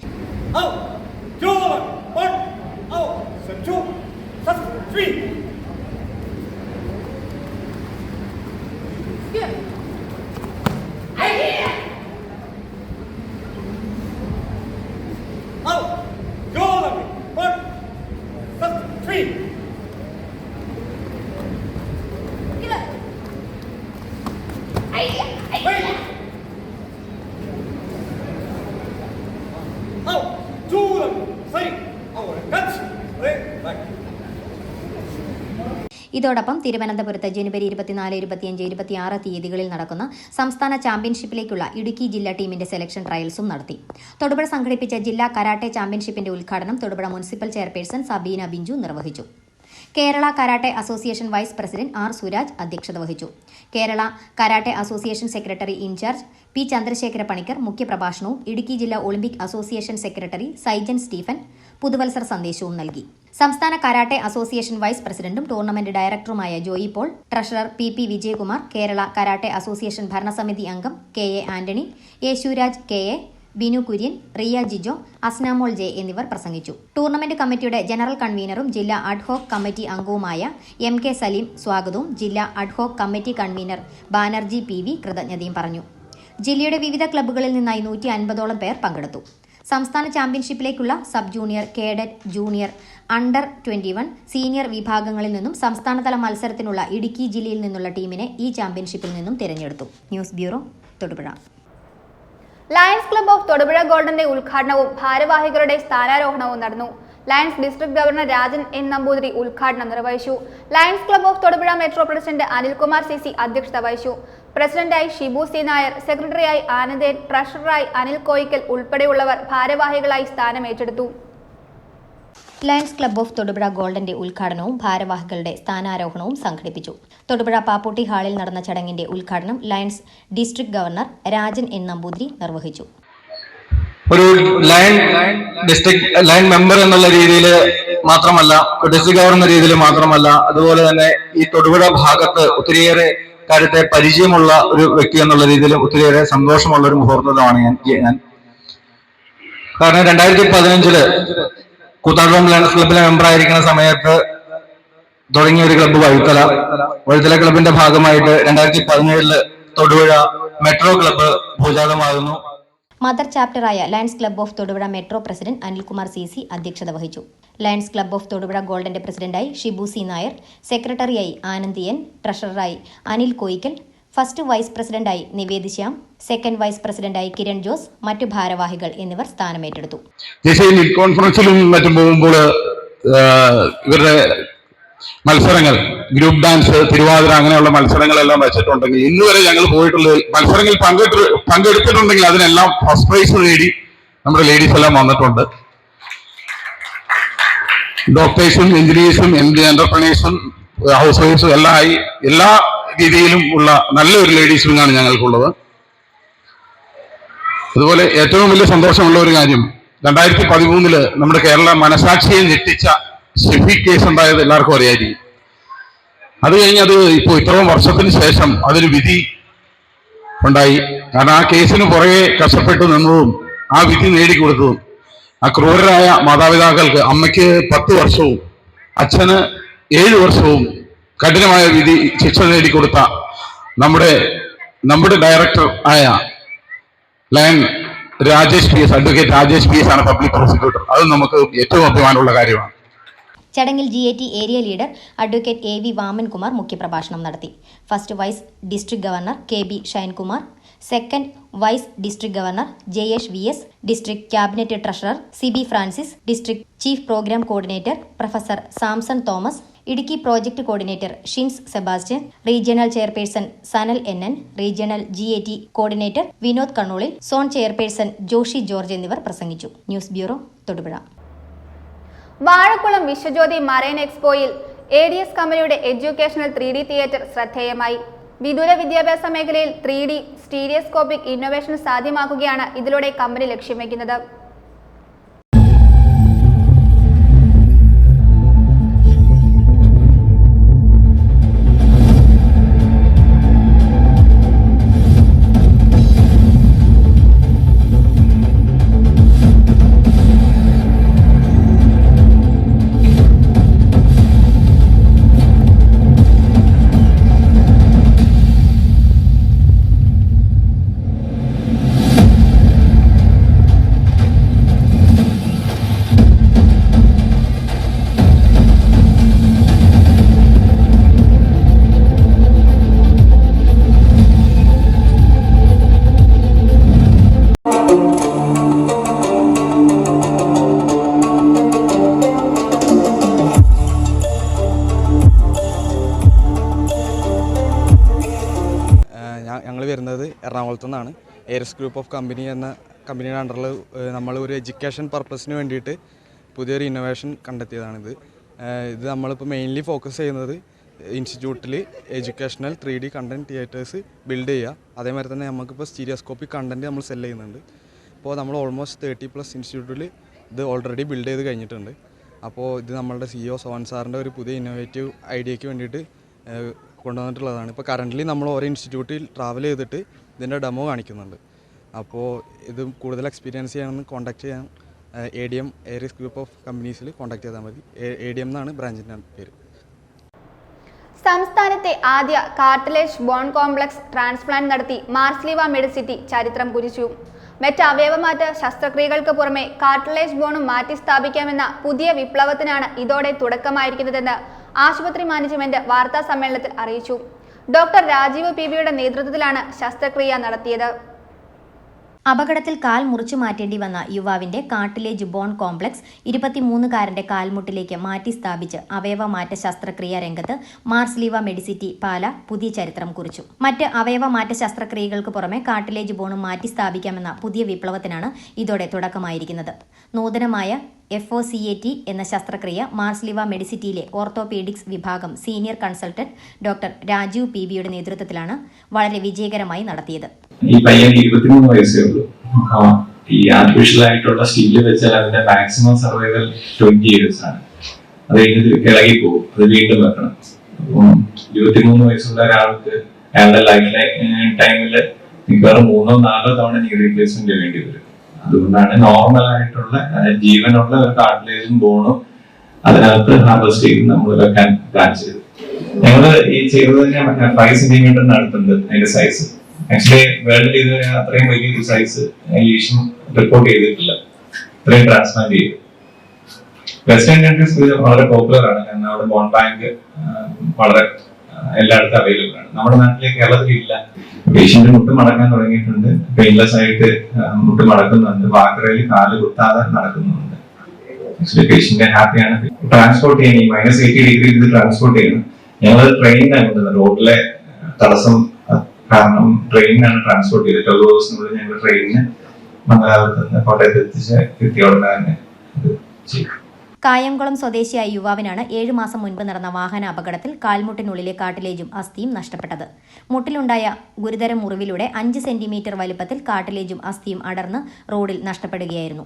ഇതോടൊപ്പം തിരുവനന്തപുരത്ത് ജനുവരി 24, 25, 26 തീയതികളിൽ നടക്കുന്ന സംസ്ഥാന ചാമ്പ്യൻഷിപ്പിലേക്കുള്ള ഇടുക്കി ജില്ലാ ടീമിന്റെ സെലക്ഷൻ ട്രയൽസും നടത്തി. തൊടുപുഴ സംഘടിപ്പിച്ച ജില്ലാ കരാട്ടെ ചാമ്പ്യൻഷിപ്പിന്റെ ഉദ്ഘാടനം തൊടുപുഴ മുനിസിപ്പൽ ചെയർപേഴ്സൺ സബീന ബിജു നിർവഹിച്ചു. Kerala karate association vice president R Suraj അധ്യക്ഷത വഹിച്ചു. Kerala karate association secretary in-charge P Chandrasekhara Panicker മുഖ്യപ്രഭാഷണവും ഇടുക്കി ജില്ലാ Olympic association secretary Saijan Stephen പുതുവത്സര സന്ദേശവും നൽകി. സംസ്ഥാന കരാട്ടെ അസോസിയേഷൻ വൈസ് പ്രസിഡന്റും ടൂർണമെന്റ് ഡയറക്ടറുമായ Joy Paul, treasurer P Vijayakumar, Kerala karate association ഭരണസമിതി അംഗം K Antony, Sivaraj K, Binu Kurian, Riya Jijo, Asnamol J എന്നിവർ പ്രസംഗിച്ചു. ടൂർണമെന്റ് കമ്മിറ്റിയുടെ ജനറൽ കൺവീനറും ജില്ലാ അഡ്ഹോക് കമ്മിറ്റി അംഗവുമായ MK സലീം സ്വാഗതവും ജില്ലാ ad hoc committee convener Banerjee PV കൃതജ്ഞതയും പറഞ്ഞു. ജില്ലയുടെ വിവിധ ക്ലബ്ബുകളിൽ നിന്നായി 150ഓളം പേർ പങ്കെടുത്തു. സംസ്ഥാന ചാമ്പ്യൻഷിപ്പിലേക്കുള്ള sub junior, cadet, junior, under 21, senior വിഭാഗങ്ങളിൽ നിന്നും സംസ്ഥാനതല മത്സരത്തിനുള്ള ഇടുക്കി ജില്ലയിൽ നിന്നുള്ള ടീമിനെ ഈ ചാമ്പ്യൻഷിപ്പിൽ നിന്നും തിരഞ്ഞെടുത്തു. News bureau, Thodupuzha. Lions club of Thodupuzha ഗോൾഡന്റെ ഉദ്ഘാടനവും ഭാരവാഹികളുടെ സ്ഥാനാരോഹണവും നടന്നു. Lions district governor Rajan N Namboothiri ഉദ്ഘാടനം നിർവഹിച്ചു. Lions club of Thodupuzha metro president Anilkumar CC അധ്യക്ഷത വഹിച്ചു. പ്രസിഡന്റായി ഷിബു C നായർ, സെക്രട്ടറിയായി ആനന്ദേൻ, ട്രഷററായി അനിൽ കോയിക്കൽ ഉൾപ്പെടെയുള്ളവർ ഭാരവാഹികളായി സ്ഥാനമേറ്റെടുത്തു. ലയൺസ് ക്ലബ്ബ് ഓഫ് തൊടുപുഴ ഗോൾഡന്റെ ഉദ്ഘാടനവും ഭാരവാഹികളുടെ സ്ഥാനാരോഹണവും സംഘടിപ്പിച്ചു. തൊടുപുഴ പാപ്പൂട്ടി ഹാളിൽ നടന്ന ചടങ്ങിന്റെ ഉദ്ഘാടനം lions district governor Rajan N Namboothiri നിർവഹിച്ചു. ഒരു ലയൺ മെമ്പർ എന്നുള്ള രീതിയിൽ മാത്രമല്ല, ഡിസ്ട്രിക്ട് ഗവർണർ എന്ന രീതിയിൽ മാത്രമല്ല, അതുപോലെ തന്നെ ഈ തൊടുപുഴ ഭാഗത്ത് ഒത്തിരിയേറെ കാര്യത്തെ പരിചയമുള്ള ഒരു വ്യക്തി എന്നുള്ള രീതിയിൽ ഒത്തിരിയേറെ സന്തോഷമുള്ള ഒരു മുഹൂർത്തമാണ് ഞാൻ കാരണം 2015 കൂത്താട്ടുകുളം ലയൺസ് ക്ലബിലെ മെമ്പറായിരിക്കുന്ന സമയത്ത് തുടങ്ങിയ ഒരു ക്ലബ്ബ് വഴുത്തല ക്ലബിന്റെ ഭാഗമായിട്ട് 2017 തൊടുപുഴ മെട്രോ ക്ലബ്ബ് ഭൂജാതമാകുന്നു. മദർ ചാപ്റ്ററായ Lions club of Thodupuzha metro president Anilkumar CC അധ്യക്ഷത വഹിച്ചു. ലയൺസ് ക്ലബ്ബ് ഓഫ് തൊടുപുഴ ഗോൾഡന്റെ പ്രസിഡന്റായി ഷിബു C നായർ, സെക്രട്ടറിയായി ആനന്ദി N, ട്രഷററായി അനിൽ കോയിക്കൽ, ഫസ്റ്റ് വൈസ് പ്രസിഡന്റായി നിവേദ് ശ്യാം, സെക്കൻഡ് വൈസ് പ്രസിഡന്റായി കിരൺ ജോസ്, മറ്റു ഭാരവാഹികൾ എന്നിവർ സ്ഥാനമേറ്റെടുത്തു. കോൺഫറൻസിലും മറ്റും പോകുമ്പോൾ ഇവരുടെ മത്സരങ്ങൾ, ഗ്രൂപ്പ് ഡാൻസ്, തിരുവാതിര, അങ്ങനെയുള്ള മത്സരങ്ങളെല്ലാം വെച്ചിട്ടുണ്ടെങ്കിൽ ഇന്നുവരെ ഞങ്ങൾ പോയിട്ടുള്ള മത്സരങ്ങളിൽ പങ്കെടുത്തിട്ടുണ്ടെങ്കിൽ അതിനെല്ലാം ഫസ്റ്റ് പ്രൈസ് നേടി നമ്മുടെ ലേഡീസ് എല്ലാം വന്നിട്ടുണ്ട്. ഡോക്ടേഴ്സും എഞ്ചിനീയേഴ്സും എന്റർപ്രണേഴ്സും ഹൗസ് വൈഫ്സും എല്ലാം ആയി എല്ലാ രീതിയിലും ഉള്ള നല്ലൊരു ലേഡീസ് വിങ്ങാണ് ഞങ്ങൾക്കുള്ളത്. അതുപോലെ ഏറ്റവും വലിയ സന്തോഷമുള്ള ഒരു കാര്യം 2013 നമ്മുടെ കേരള മനസാക്ഷിയെ ഞെട്ടിച്ച ഷെഫി കേസ് ഉണ്ടായത് എല്ലാവർക്കും അറിയായിരിക്കും. അത് കഴിഞ്ഞ് അത് ഇപ്പോൾ ഇത്രയും വർഷത്തിന് ശേഷം അതൊരു വിധി ഉണ്ടായി. കാരണം ആ കേസിന് പുറകെ കഷ്ടപ്പെട്ടു നിന്നതും ആ വിധി നേടിക്കൊടുത്തതും ആ ക്രൂരരായ മാതാപിതാക്കൾക്ക്, അമ്മയ്ക്ക് 10 വർഷവും അച്ഛന് 7 വർഷവും കഠിനമായ വിധി ശിക്ഷ നേടിക്കൊടുത്ത നമ്മുടെ ഡയറക്ടർ ആയ ലയൺ അഡ്വക്കേറ്റ് രാജേഷ് PS ആണ് പബ്ലിക് പ്രോസിക്യൂട്ടർ. അത് നമുക്ക് ഏറ്റവും അഭിമാനമുള്ള കാര്യമാണ്. ചടങ്ങിൽ GAT area leader advocate AV Vamankumar മുഖ്യപ്രഭാഷണം നടത്തി. First vice district governor KB Shainkumar, second vice district governor JH VS, district cabinet treasurer CB Francis, district chief programme coordinator professor Samson Thomas, Idukki project coordinator Shins Sebastian, regional chairperson Sanal NN, regional GAT coordinator Vinod കണ്ണൂളിൽ, zone chairperson Joshy George എന്നിവർ പ്രസംഗിച്ചു. News bureau, Thodupuzha. Vazhakulam Viswajyothi marine എക്സ്പോയിൽ ADS കമ്പനിയുടെ educational 3D theatre ശ്രദ്ധേയമായി. വിദൂര വിദ്യാഭ്യാസ മേഖലയിൽ 3D stereoscopic innovation സാധ്യമാക്കുകയാണ് ഇതിലൂടെ കമ്പനി ലക്ഷ്യം വയ്ക്കുന്നത്. ഞങ്ങൾ വരുന്നത് എറണാകുളത്തു നിന്നാണ്. എയർസ് ഗ്രൂപ്പ് ഓഫ് കമ്പനി എന്ന കമ്പനിയുടെ അണ്ടറിൽ നമ്മൾ ഒരു എഡ്യൂക്കേഷൻ പർപ്പസിന് വേണ്ടിയിട്ട് പുതിയൊരു ഇന്നോവേഷൻ കണ്ടെത്തിയതാണിത്. ഇത് നമ്മളിപ്പോൾ മെയിൻലി ഫോക്കസ് ചെയ്യുന്നത് ഇൻസ്റ്റിറ്റ്യൂട്ടിൽ educational 3D content theatres build ചെയ്യുക. അതേമാതിരി തന്നെ നമുക്കിപ്പോൾ സ്റ്റീരിയോസ്കോപ്പിക് കണ്ടൻറ് നമ്മൾ സെല് ചെയ്യുന്നുണ്ട്. ഇപ്പോൾ നമ്മൾ ഓൾമോസ്റ്റ് 30+ ഇൻസ്റ്റിറ്റ്യൂട്ടിൽ ഇത് ഓൾറെഡി ബിൽഡ് ചെയ്ത് കഴിഞ്ഞിട്ടുണ്ട്. അപ്പോൾ ഇത് നമ്മളുടെ CEO സോൻ സാറിൻ്റെ ഒരു പുതിയ ഇന്നോവേറ്റീവ് ഐഡിയയ്ക്ക് വേണ്ടിയിട്ട് കൊണ്ടുവന്നിട്ടുള്ളതാണ്. ഇപ്പോൾ കറൻ്റ്ലി നമ്മൾ ഓരോ ഇൻസ്റ്റിറ്റ്യൂട്ടിൽ ട്രാവൽ ചെയ്തിട്ട് ഇതിൻ്റെ ഡെമോ കാണിക്കുന്നുണ്ട്. അപ്പോൾ ഇത് കൂടുതൽ എക്സ്പീരിയൻസ് ചെയ്യാമെന്ന് കോൺടാക്ട് ചെയ്യാൻ ADM എയർസ് ഗ്രൂപ്പ് ഓഫ് കമ്പനീസിൽ കോൺടാക്ട് ചെയ്താൽ മതി. ADM എന്നാണ് ബ്രാഞ്ചിൻ്റെ പേര്. സംസ്ഥാനത്തെ ആദ്യ കാർട്ടിലേജ് ബോൺ കോംപ്ലക്സ് ട്രാൻസ്പ്ലാന്റ് നടത്തി മാർസ്ലീവ മെഡിസിറ്റി ചരിത്രം കുറിച്ചു. മറ്റ് അവയവമാറ്റ ശസ്ത്രക്രിയകൾക്ക് പുറമെ കാർട്ടിലേജ് ബോണും മാറ്റി സ്ഥാപിക്കാമെന്ന പുതിയ വിപ്ലവത്തിനാണ് ഇതോടെ തുടക്കമായിരിക്കുന്നതെന്ന് ആശുപത്രി മാനേജ്മെന്റ് വാർത്താ സമ്മേളനത്തിൽ അറിയിച്ചു. ഡോക്ടർ രാജീവ് PBയുടെ നേതൃത്വത്തിലാണ് ശസ്ത്രക്രിയ നടത്തിയത്. അപകടത്തിൽ കാൽ മുറിച്ചു മാറ്റേണ്ടി വന്ന യുവാവിന്റെ കാർട്ടിലേജ് ബോൺ കോംപ്ലക്സ് 23-കാരന്റെ കാൽമുട്ടിലേക്ക് മാറ്റി സ്ഥാപിച്ച് അവയവമാറ്റ ശസ്ത്രക്രിയ രംഗത്ത് മാർസ്ലീവ മെഡിസിറ്റി പാല പുതിയ ചരിത്രം കുറിച്ചു. മറ്റ് അവയവമാറ്റ ശസ്ത്രക്രിയകൾക്ക് പുറമെ കാർട്ടിലേജ് ബോണും മാറ്റി സ്ഥാപിക്കാമെന്ന പുതിയ വിപ്ലവത്തിനാണ് ഇതോടെ തുടക്കമായിരിക്കുന്നത്. നൂതനമായ FOCAT എന്ന ശസ്ത്രക്രിയ മാർസ്ലിവ മെഡിസിറ്റിയിലെ ഓർത്തോപീഡിക്സ് വിഭാഗം സീനിയർ കൺസൾട്ടന്റ് ഡോക്ടർ രാജീവ് PBയുടെ നേതൃത്വത്തിലാണ് വളരെ വിജയകരമായി നടത്തിയത്. ഈ പയ്യൻ 23 വയസ്സേ ഉള്ളൂ. ഈ ആർട്ടിഫിഷ്യൽ ആയിട്ടുള്ള സ്റ്റീല് വെച്ചാൽ അതിന്റെ മാക്സിമം സർവൈവൽ 20 years ആണ്. അത് കഴിഞ്ഞ് ഇളകി പോകും, അത് വീണ്ടും വെക്കണം. അപ്പം 23 വയസ്സുള്ള ഒരാൾക്ക് അയാളുടെ ലൈഫ് ടൈമിൽ മിക്കവാറും 3-4 തവണ നീ റീപ്ലേസ്മെന്റ് വേണ്ടി വരും. അതുകൊണ്ടാണ് നോർമൽ ആയിട്ടുള്ള ജീവനുള്ള ഒരു കാർട്ടിലേജും ബോണും അതിനകത്ത് ഹാർവെസ്റ്റ് ചെയ്ത് നമ്മൾ വെക്കാൻ പ്ലാൻ ചെയ്തു. ഞങ്ങൾ ഈ ചെയ്തതിന് 5 centimeter അടുത്തുണ്ട് അതിന്റെ സൈസ്. ആക്ച്വലി വേൾഡിൽ ഇതുവരെ അത്രയും വലിയൊരു സൈസ് ലീഷൻ റിപ്പോർട്ട് ചെയ്തിട്ടില്ല. ഇത്രയും ട്രാൻസ്പ്ലാന്റ് ചെയ്തു. വെസ്റ്റേൺ കൺട്രീസ് ഇത് വളരെ പോപ്പുലർ ആണ്, കാരണം അവിടെ ബോൺ ബാങ്ക് വളരെ എല്ലായിടത്തും അവൈലബിൾ ആണ്. നമ്മുടെ നാട്ടിലെ കേരളത്തിൽ ഇല്ല. പേഷ്യന്റ് മുട്ട് മടക്കാൻ തുടങ്ങിയിട്ടുണ്ട്, പെയിൻലെസ് ആയിട്ട് മുട്ട് മടക്കുന്നുണ്ട്, വാക്കറയിൽ കാല് കുത്താതെ നടക്കുന്നുണ്ട്. ആക്ച്വലി പേഷ്യന്റ് ഹാപ്പിയാണ്. ട്രാൻസ്പോർട്ട് ചെയ്യണം, -80 ഡിഗ്രി ഇത് ട്രാൻസ്പോർട്ട് ചെയ്യണം. ഞങ്ങൾ ട്രെയിനിനാണ് കൊണ്ടുവന്നത്. റോഡിലെ തടസ്സം കാരണം ട്രെയിനിനാണ് ട്രാൻസ്പോർട്ട് ചെയ്തത്. 12 ദിവസത്തിനുള്ളിൽ ഞങ്ങൾ ട്രെയിനിന് മംഗലാപുരത്ത് നിന്ന് കോട്ടയത്ത് എത്തിച്ച് കിട്ടിയ ഉടനെ തന്നെ ചെയ്തു. കായംകുളം സ്വദേശിയായ യുവാവിനാണ് 7 മാസം മുൻപ് നടന്ന വാഹന അപകടത്തിൽ കാൽമുട്ടിനുള്ളിലെ കാട്ടിലേജും അസ്ഥിയും നഷ്ടപ്പെട്ടത്. മുട്ടിലുണ്ടായ ഗുരുതര മുറിവിലൂടെ 5 സെന്റിമീറ്റർ വലിപ്പത്തിൽ കാട്ടിലേജും അസ്ഥിയും അടർന്ന് റോഡിൽ നഷ്ടപ്പെടുകയായിരുന്നു.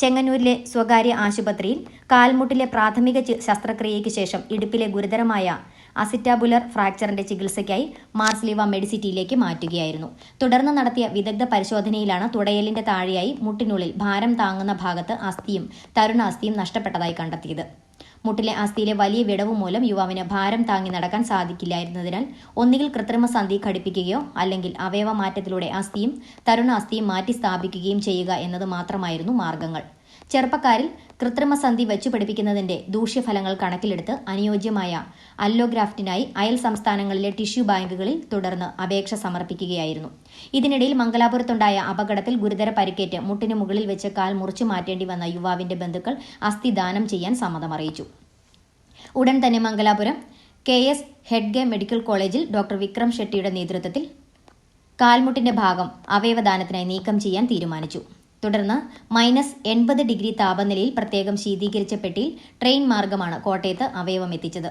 ചെങ്ങന്നൂരിലെ സ്വകാര്യ ആശുപത്രിയിൽ കാൽമുട്ടിലെ പ്രാഥമിക ശസ്ത്രക്രിയയ്ക്ക് ശേഷം ഇടുപ്പിലെ ഗുരുതരമായ അസിറ്റാബുലർ ഫ്രാക്ചറിന്റെ ചികിത്സയ്ക്കായി മാർസ്ലിവ മെഡിസിറ്റിയിലേക്ക് മാറ്റുകയായിരുന്നു. തുടർന്ന് നടത്തിയ വിദഗ്ധ പരിശോധനയിലാണ് തുടയലിന്റെ താഴെയായി മുട്ടിനുള്ളിൽ ഭാരം താങ്ങുന്ന ഭാഗത്ത് അസ്ഥിയും തരുണാസ്ഥിയും നഷ്ടപ്പെട്ടതായി കണ്ടെത്തിയത്. മുട്ടിലെ അസ്ഥിയിലെ വലിയ വിടവ് മൂലം യുവാവിന് ഭാരം താങ്ങി നടക്കാൻ സാധിക്കില്ലായിരുന്നതിനാൽ ഒന്നുകിൽ കൃത്രിമ സന്ധി ഘടിപ്പിക്കുകയോ അല്ലെങ്കിൽ അവയവ മാറ്റത്തിലൂടെ അസ്ഥിയും തരുണാസ്ഥിയും മാറ്റി സ്ഥാപിക്കുകയും ചെയ്യുക എന്നത് മാത്രമായിരുന്നു മാർഗങ്ങൾ. ചെറുപ്പക്കാരിൽ കൃത്രിമ സന്ധി വെച്ചുപിടിപ്പിക്കുന്നതിന്റെ ദൂഷ്യഫലങ്ങൾ കണക്കിലെടുത്ത് അനുയോജ്യമായ അല്ലോഗ്രാഫ്റ്റിനായി അയൽ സംസ്ഥാനങ്ങളിലെ ടിഷ്യൂ ബാങ്കുകളിൽ തുടർന്ന് അപേക്ഷ സമർപ്പിക്കുകയായിരുന്നു. ഇതിനിടയിൽ മംഗലാപുരത്തുണ്ടായ അപകടത്തിൽ ഗുരുതര പരിക്കേറ്റ് മുട്ടിന് മുകളിൽ വെച്ച് കാൽ മുറിച്ചു മാറ്റേണ്ടി വന്ന യുവാവിന്റെ ബന്ധുക്കൾ അസ്ഥി ദാനം ചെയ്യാൻ സമ്മതമറിയിച്ചു. ഉടൻ തന്നെ മംഗലാപുരം KS ഹെഡ്ഗെ മെഡിക്കൽ കോളേജിൽ ഡോക്ടർ വിക്രം ഷെട്ടിയുടെ നേതൃത്വത്തിൽ കാൽമുട്ടിന്റെ ഭാഗം അവയവദാനത്തിനായി നീക്കം ചെയ്യാൻ തീരുമാനിച്ചു. തുടർന്ന് -80 ഡിഗ്രി താപനിലയിൽ പ്രത്യേകം ശീതീകരിച്ച പെട്ടിയിൽ ട്രെയിൻ മാർഗമാണ് കോട്ടയത്ത് അവയവം എത്തിച്ചത്.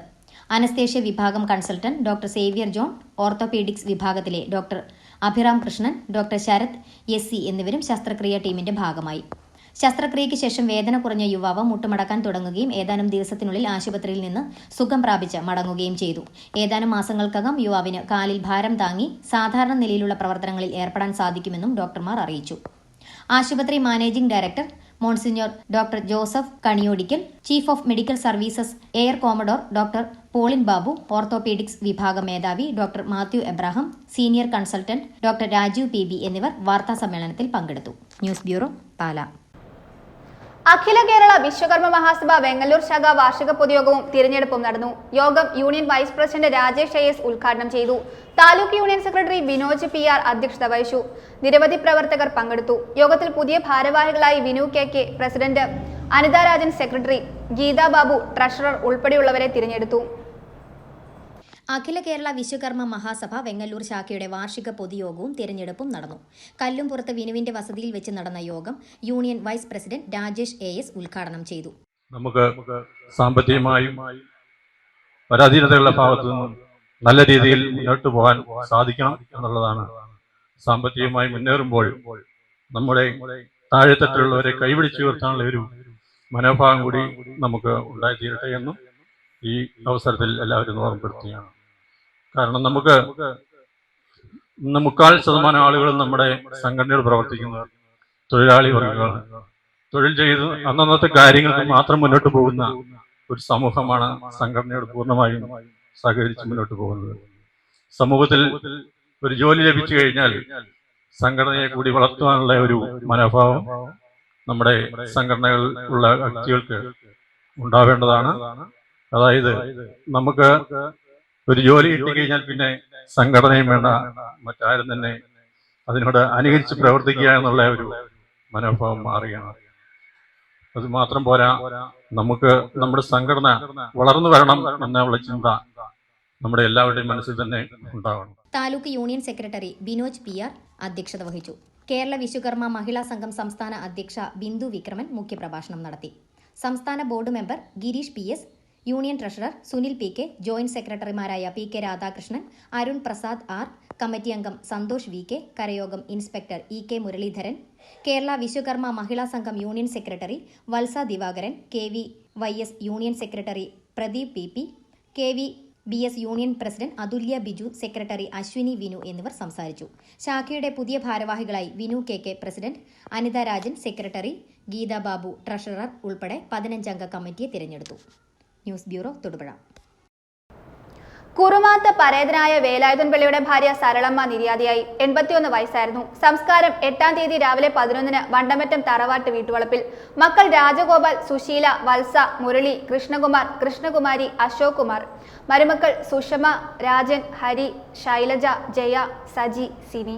അനസ്തേഷ്യ വിഭാഗം consultant doctor Xavier John, orthopaedics വിഭാഗത്തിലെ doctor Abhiram Krishnan, doctor Sarath SC എന്നിവരും ശസ്ത്രക്രിയ ടീമിന്റെ ഭാഗമായി. ശസ്ത്രക്രിയയ്ക്ക് ശേഷം വേദന കുറഞ്ഞ യുവാവ് മുട്ടുമടക്കാൻ തുടങ്ങുകയും ഏതാനും ദിവസത്തിനുള്ളിൽ ആശുപത്രിയിൽ നിന്ന് സുഖം പ്രാപിച്ച് മടങ്ങുകയും ചെയ്തു. ഏതാനും മാസങ്ങൾക്കകം യുവാവിന് കാലിൽ ഭാരം താങ്ങി സാധാരണ നിലയിലുള്ള പ്രവർത്തനങ്ങളിൽ ഏർപ്പെടാൻ സാധിക്കുമെന്നും ഡോക്ടർമാർ അറിയിച്ചു. ആശുപത്രി managing director monsignor doctor Joseph Kaniyodickal, chief of medical services air commodore doctor Paulin Babu, orthopaedics വിഭാഗം മേധാവി doctor Mathew Abraham, senior consultant doctor Rajeev PB എന്നിവർ വാർത്താസമ്മേളനത്തിൽ പങ്കെടുത്തു. News bureau, Pala. അഖില കേരള വിശ്വകർമ്മ മഹാസഭ വെങ്ങല്ലൂർ ശാഖ വാർഷിക പൊതുയോഗവും തിരഞ്ഞെടുപ്പും നടന്നു. യോഗം union vice president Rajesh AS ഉദ്ഘാടനം ചെയ്തു. Taluk union secretary Binoj PR അധ്യക്ഷത വഹിച്ചു. നിരവധി പ്രവർത്തകർ പങ്കെടുത്തു. യോഗത്തിൽ പുതിയ ഭാരവാഹികളായി Vinu KK president, Anitha Rajan secretary, Gita Babu treasurer ഉൾപ്പെടെയുള്ളവരെ തിരഞ്ഞെടുത്തു. അഖില കേരള വിശ്വകർമ്മ മഹാസഭ വെങ്ങല്ലൂർ ശാഖയുടെ വാർഷിക പൊതുയോഗവും തിരഞ്ഞെടുപ്പും നടന്നു. കല്ലുംപുറത്ത് വിനുവിന്റെ വസതിയിൽ വെച്ച് നടന്ന യോഗം union vice president Rajesh AS ഉദ്ഘാടനം ചെയ്തു. നമുക്ക് സാമ്പത്തികമായും പരാധീനതകളുടെ ഭാഗത്തു നിന്നും നല്ല രീതിയിൽ മുന്നോട്ട് പോകാൻ സാധിക്കണം എന്നുള്ളതാണ്. സാമ്പത്തികമായി മുന്നേറുമ്പോൾ നമ്മുടെ താഴെത്തട്ടിലുള്ളവരെ കൈപിടിച്ചു ഉയർത്താനുള്ള ഒരു മനോഭാവം കൂടി നമുക്ക് ഉണ്ടായിത്തീരട്ടെ എന്നും ഈ അവസരത്തിൽ എല്ലാവരും ഓർമ്മപ്പെടുത്തുകയാണ്. കാരണം നമുക്ക് ഇന്ന് 3/4% ആളുകളും നമ്മുടെ സംഘടനയിൽ പ്രവർത്തിക്കുന്നവർ തൊഴിലാളി വർഗങ്ങളാണ്. തൊഴിൽ ചെയ്ത് അന്നന്നത്തെ കാര്യങ്ങൾക്ക് മാത്രം മുന്നോട്ട് പോകുന്ന ഒരു സമൂഹമാണ് സംഘടനയോട് പൂർണ്ണമായും സഹകരിച്ച് മുന്നോട്ട് പോകുന്നത്. സമൂഹത്തിൽ ഒരു ജോലി ലഭിച്ചു കഴിഞ്ഞാൽ സംഘടനയെ കൂടി വളർത്തുവാനുള്ള ഒരു മനോഭാവം നമ്മുടെ സംഘടനകൾ ഉള്ള വ്യക്തികൾക്ക് ഉണ്ടാവേണ്ടതാണ്. അതായത് നമുക്ക് ഒരു ജോലി കിട്ടിക്കഴിഞ്ഞാൽ പിന്നെ സംഘടനയും വേണ്ട, മറ്റാരും തന്നെ അതിനോട് അനുകരിച്ച് പ്രവർത്തിക്കുക എന്നുള്ള ഒരു മനോഭാവം മാറുകയാണ്. അത് മാത്രം പോരാ, നമുക്ക് നമ്മുടെ സംഘടന വളർന്നു വരണം എന്നുള്ള ചിന്ത നമ്മുടെ എല്ലാവരുടെയും മനസ്സിൽ തന്നെ ഉണ്ടാവണം. Taluk union secretary Binoj PR അധ്യക്ഷത വഹിച്ചു. കേരള വിശ്വകർമ്മ മഹിളാ സംഘം സംസ്ഥാന അധ്യക്ഷ ബിന്ദു വിക്രമൻ മുഖ്യപ്രഭാഷണം നടത്തി. സംസ്ഥാന board member Girish PS, union treasurer Sunil PK, joint സെക്രട്ടറിമാരായ PK Radhakrishnan, Arun Prasad R, committee അംഗം സന്തോഷ് VK, കരയോഗം inspector EK Muraleedharan, Kerala Vishwakarma Mahila Sangham union secretary Valsa Divakaran, KVYS union secretary Pradeep PP, KVBS union president Athulya Biju, secretary Ashwini Vinu എന്നിവർ സംസാരിച്ചു. ശാഖയുടെ പുതിയ ഭാരവാഹികളായി Vinu KK president, Anitha Rajan secretary, Geetha Babu treasurer ഉൾപ്പെടെ 15 അംഗ കമ്മിറ്റിയെ തിരഞ്ഞെടുത്തു. News bureau, Thodupuzha. കുറുമാത്ത് പരേതനായ വേലായുധൻ പിള്ളയുടെ ഭാര്യ സരളമ്മ നിര്യാതയായി. 81 വയസ്സായിരുന്നു. സംസ്കാരം 8-ാം തീയതി രാവിലെ 11-ന് വണ്ടമറ്റം തറവാട്ട് വീട്ടുവളപ്പിൽ. മക്കൾ രാജഗോപാൽ, സുശീല, വത്സ, മുരളി, കൃഷ്ണകുമാർ, കൃഷ്ണകുമാരി, അശോക് കുമാർ. മരുമക്കൾ സുഷമ, രാജൻ, ഹരി, ശൈലജ, ജയ, സജി, സിനി.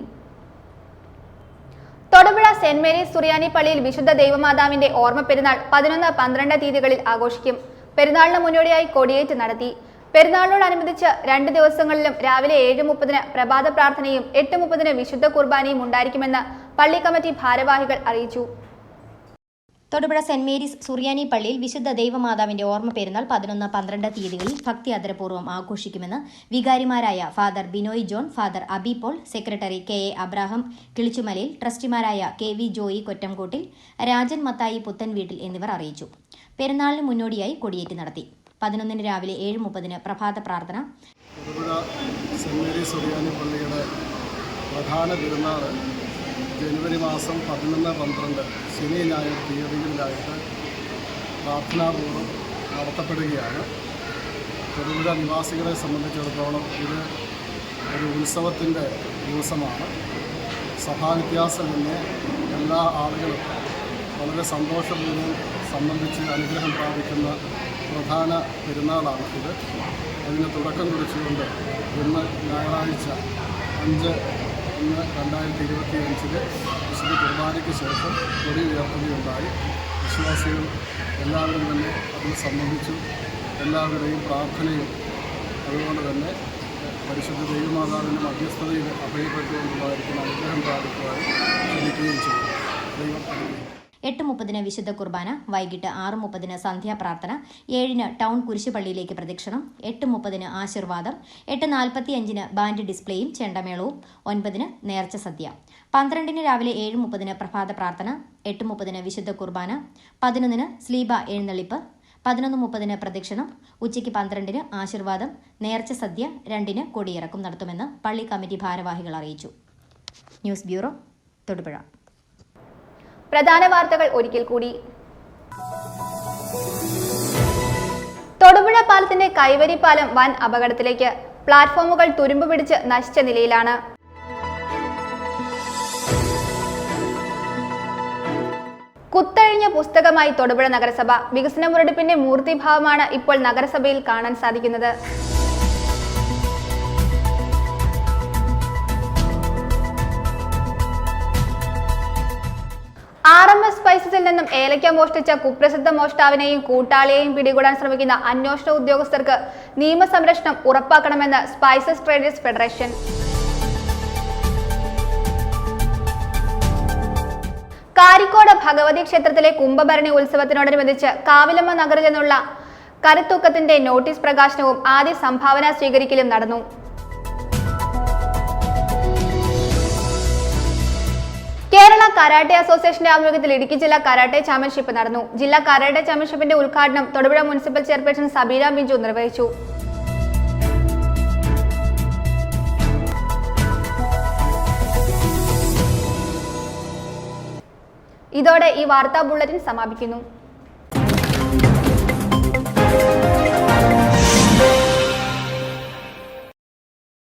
തൊടുപുഴ സെന്റ് മേരീസ് സുറിയാനി പള്ളിയിൽ വിശുദ്ധ ദൈവമാതാവിന്റെ ഓർമ്മ പെരുന്നാൾ 11-12 തീയതികളിൽ ആഘോഷിക്കും. പെരുന്നാളിന് മുന്നോടിയായി കൊടിയേറ്റ് നടത്തി. പെരുന്നാളിനോടനുബന്ധിച്ച് 2 ദിവസങ്ങളിലും രാവിലെ 7:30-ന് പ്രഭാത പ്രാർത്ഥനയും 8:30-ന് വിശുദ്ധ കുർബാനയും ഉണ്ടായിരിക്കുമെന്ന് പള്ളി കമ്മിറ്റി ഭാരവാഹികൾ അറിയിച്ചു. തൊടുപുഴ സെന്റ് മേരീസ് സുറിയാനി പള്ളിയിൽ വിശുദ്ധ ദൈവമാതാവിന്റെ ഓർമ്മ പെരുന്നാൾ 11-12 തീയതികളിൽ ഭക്തി ആദരപൂർവ്വം ആഘോഷിക്കുമെന്ന് വികാരിമാരായ father Binoy John, father Abi Paul, secretary KA Abraham കിളിച്ചുമലയിൽ, ട്രസ്റ്റിമാരായ KV ജോയി കൊറ്റംകോട്ടിൽ, രാജൻ മത്തായി പുത്തൻവീട്ടിൽ എന്നിവർ അറിയിച്ചു. പെരുന്നാളിന് മുന്നോടിയായി കൊടിയേറ്റ് നടത്തി. 11-ന് രാവിലെ 7:30-ന് പ്രഭാത പ്രാർത്ഥന. തൊടുപുഴ സെന്റ് മേരീസ് സുറിയാനി പള്ളിയുടെ പ്രധാന പെരുന്നാൾ ജനുവരി മാസം 11-12 ശനി ഞായർ തീയതികളിലായിട്ട് പ്രാർത്ഥനാപൂർവ്വം നടത്തപ്പെടുകയാണ്. തൊടുപുഴ നിവാസികളെ സംബന്ധിച്ചിടത്തോളം ഇത് ഒരു ഉത്സവത്തിൻ്റെ ദിവസമാണ്. സഭാവ്യത്യാസമെന്നെ എല്ലാ ആളുകളും വളരെ സന്തോഷപൂർവ്വം സംബന്ധിച്ച് അനുഗ്രഹം പ്രാപിക്കുന്ന പ്രധാന പെരുന്നാളാണ് ഇത്. അതിന് തുടക്കം കുറിച്ചുകൊണ്ട് ഇന്ന് ഞായറാഴ്ച 5/1/2025 വിശുദ്ധ കുർബാനയ്ക്ക് ശേഷം കൊടി ഉയർത്തുകയുണ്ടായി. വിശ്വാസികൾ എല്ലാവരും തന്നെ അതിൽ സംബന്ധിച്ചു. എല്ലാവരുടെയും പ്രാർത്ഥനയും അതുകൊണ്ട് തന്നെ പരിശുദ്ധ ദൈവമാതാവിൻ്റെ മധ്യസ്ഥതയിൽ അഭയപ്പെട്ടുകൊണ്ടുള്ളതായിരിക്കുന്ന അനുഗ്രഹം പ്രാപിക്കുവാനും ക്ഷണിക്കുകയും ചെയ്തു. ദൈവം അനുഗ്രഹിക്കും. 8:30-ന് വിശുദ്ധ കുർബാന, വൈകിട്ട് 6:30-ന് സന്ധ്യാപ്രാർത്ഥന, 7-ന് ടൗൺ കുരിശുപള്ളിയിലേക്ക് പ്രദക്ഷിണം, 8:30-ന് ആശീർവാദം, 8:45-ന് ബാൻഡ് ഡിസ്പ്ലേയും ചെണ്ടമേളവും, 9-ന് നേർച്ച സദ്യ, 12-ന് രാവിലെ 7:30-ന് പ്രഭാത പ്രാർത്ഥന, 8:30-ന് വിശുദ്ധ കുർബാന, 11-ന് സ്ലീബ എഴുന്നള്ളിപ്പ്, 11:30-ന് പ്രദക്ഷിണം, ഉച്ചയ്ക്ക് 12-ന് ആശീർവാദം, നേർച്ച സദ്യ, 2-ന് കൊടിയിറക്കും നടത്തുമെന്ന് പള്ളി കമ്മിറ്റി ഭാരവാഹികൾ അറിയിച്ചു. News bureau, Thodupuzha. പ്രധാന വാർത്തകൾ ഒരിക്കൽ കൂടി. തൊടുപുഴ പാലത്തിന്റെ കൈവരി പാലം വൻ അപകടത്തിലേക്ക്. പ്ലാറ്റ്ഫോമുകൾ തുരുമ്പ് പിടിച്ച് നശിച്ച നിലയിലാണ്. കുത്തഴിഞ്ഞ പുസ്തകമായി തൊടുപുഴ നഗരസഭ. വികസന മുരടിപ്പിന്റെ മൂർത്തിഭാവമാണ് ഇപ്പോൾ നഗരസഭയിൽ കാണാൻ സാധിക്കുന്നത്. RMS സ്പൈസസിൽ നിന്നും ഏലക്ക മോഷ്ടിച്ച കുപ്രസിദ്ധ മോഷ്ടാവിനെയും കൂട്ടാളിയെയും പിടികൂടാൻ ശ്രമിക്കുന്ന അന്വേഷണ ഉദ്യോഗസ്ഥർക്ക് നിയമസംരക്ഷണം ഉറപ്പാക്കണമെന്ന് spices traders federation. Karikode Bhagavathi ക്ഷേത്രത്തിലെ കുംഭഭരണി ഉത്സവത്തിനോടനുബന്ധിച്ച് കാവിലമ്മ നഗറിൽ നിന്നുള്ള കരുത്തൂക്കത്തിന്റെ നോട്ടീസ് പ്രകാശനവും ആദ്യ സംഭാവന സ്വീകരിക്കലും നടന്നു. കേരള കരാട്ടെ അസോസിയേഷന്റെ ആഭിമുഖ്യത്തിൽ ഇടുക്കി ജില്ലാ കരാട്ടെ ചാമ്പ്യൻഷിപ്പ് നടന്നു. ജില്ലാ കരാട്ടെ ചാമ്പ്യൻഷിപ്പിന്റെ ഉദ്ഘാടനം തൊടുപുഴ മുനിസിപ്പൽ ചെയർപേഴ്സൺ സബീര ബിജു നിർവഹിച്ചു. ഇതോടെ ഈ വാർത്താ ബുള്ളറ്റിൻ സമാപിക്കുന്നു.